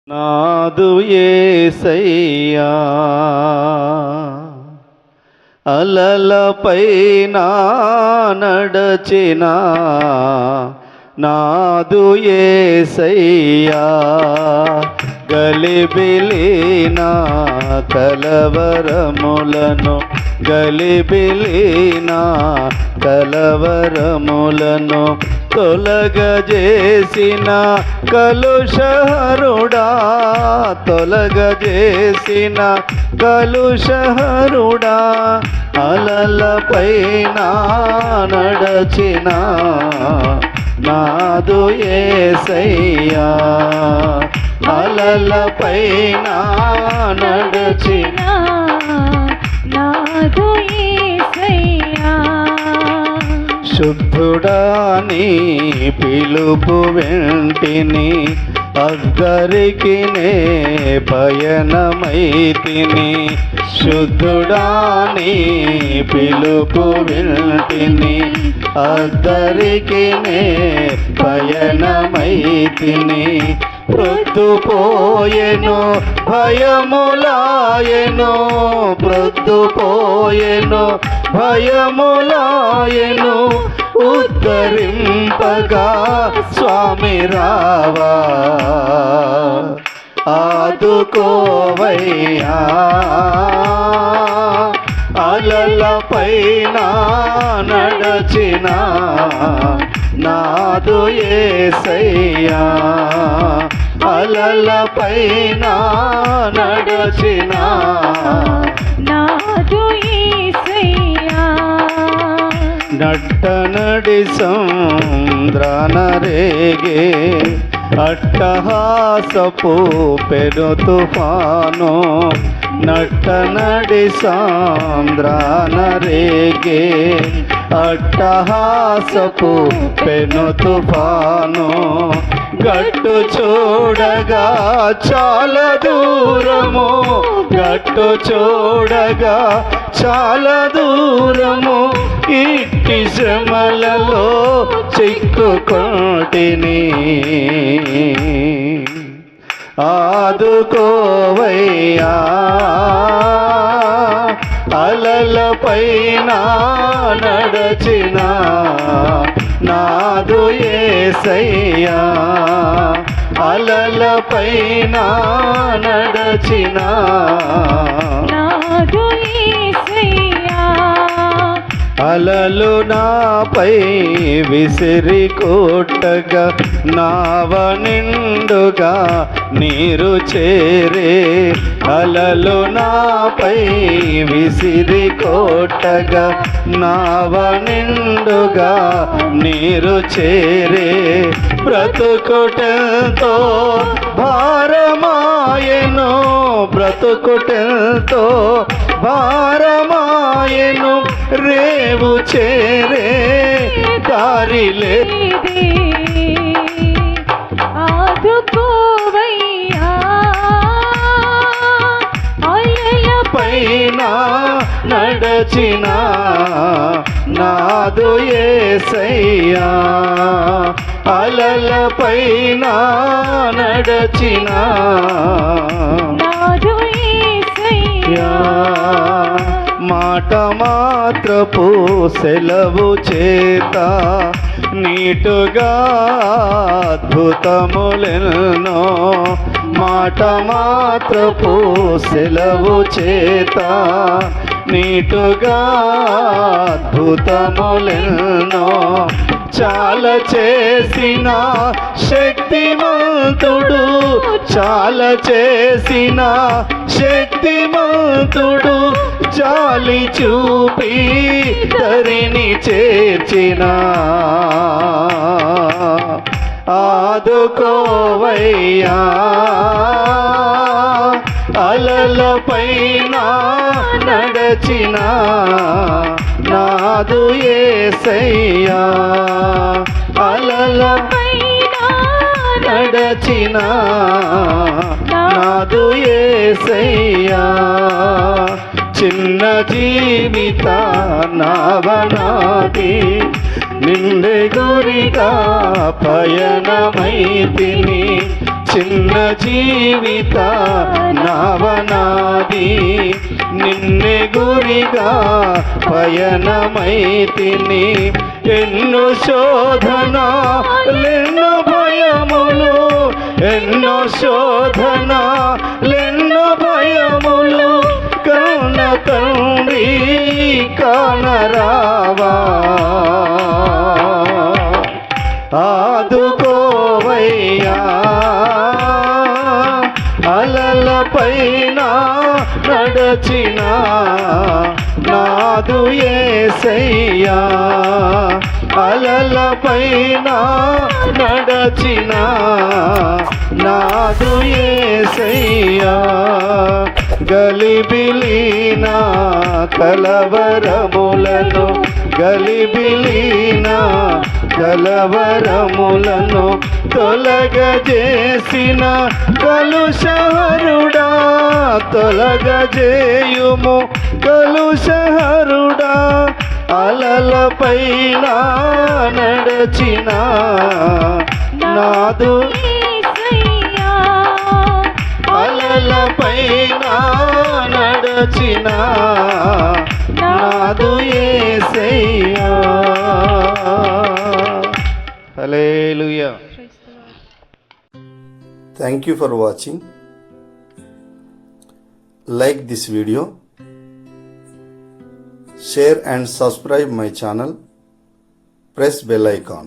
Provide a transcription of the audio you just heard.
నాదు యేసయ్యా అలలపైన నడచిన నాదు యేసయ్యా గలిబిలిన కలవరములను గలిబిలిన కలవరములను తొలగజేసిన కలుషహరుడా తొలగజేసిన కలుషహరుడా అలలపైన నడచిన నాదు యేసయ్యా అలలపైన నడచిన నాదు యేసయ్యా శుద్ధుడా నీ పిలుపు వెంటిని అద్దరికి నే పయనమైతిని శుద్ధుడా నీ పిలుపు వెంటిని అద్దరికి నే పయనమైతిని ప్రొద్దుపోయెను భయములాయెను ప్రొద్దుపోయెను భయములాయెను ఉద్ధరింపగా స్వామి రావా ఆదుకోవయ్యా అలలపైన నడచిన నాదు యేసయ్యా అలలపైన నడచిన నాదు యేసయ్యా నట్టనడి సంద్రాన రేగే అట్టహాసపు పెను తుఫాను నట్టనడి సాంద్రాన రేగే అట్టహాసపు పెను తుఫాను గట్టు చూడగా చాలా దూరము గట్టు చూడగా చాలా దూరము ఇట్టి శ్రమలలో చిక్కుకొంటిని ఆదుకోవయ్యా అలలపైన నడచిన నాదు యేసయ్యా అలలపైన నడచిన నాదు యేసయ్యా అలలు నాపై విసిరి కొట్టగా నావ నిండుగా నీరు చేరే అలలు నాపై విసిరి కొట్టగా నావ నిండుగా నీరు చేరే బ్రతుకుటెంతో భారమాయెను బ్రతుకుటెంతో భారమాయెను రేవు చేరే దారిలే ఆదుకోవయ్యా పైన నడచిన నాదు యేసయ్యా అలలపైన నడచిన నాదు యేసయ్యా మాట మాత్రపు సెలవు చేత నీటుగా అద్భుతములెన్నో మాట మాత్రపు సెలవు చేత నీటుగా అద్భుతములెన్నో చాలా చేసిన శక్తిమంతుడు చాలా చేసిన శక్తిమంతుడు జాలి చూపి తరిని చేర్చిన ఆదుకోవయ్యా అలలపైన నడచిన నాదు యేసయ్యా అలలపైన నడచిన నాదు యేసయ్యా చిన్న జీవిత నావనాది నిండే గురిగా పయనమైతిని చిన్న జీవిత నవనాది నిన్నే గురిగా పయనమైతిని ఎన్నో శోధనలెన్నో భయములు ఎన్నో శోధనలెన్నో భయములు కన్న తండ్రి కానరావా ఆదుకోవయ్యా అలల పైన నడచిన నాదు యేసయ్యా అలల పైన నడచిన నాదు యేసయ్యా గలిబిలీన కలవరములను గలిబిలీన కలవరములను తొలగజేసిన కలుషహరుడా తొలగజేయుము కలుషహరుడా అలల పైన నడచిన నాదు అలల పైన నడచిన నాదు యేసయ్యా హల్లెలూయా. Thank you for watching. Like this video, share and subscribe my channel. Press bell icon.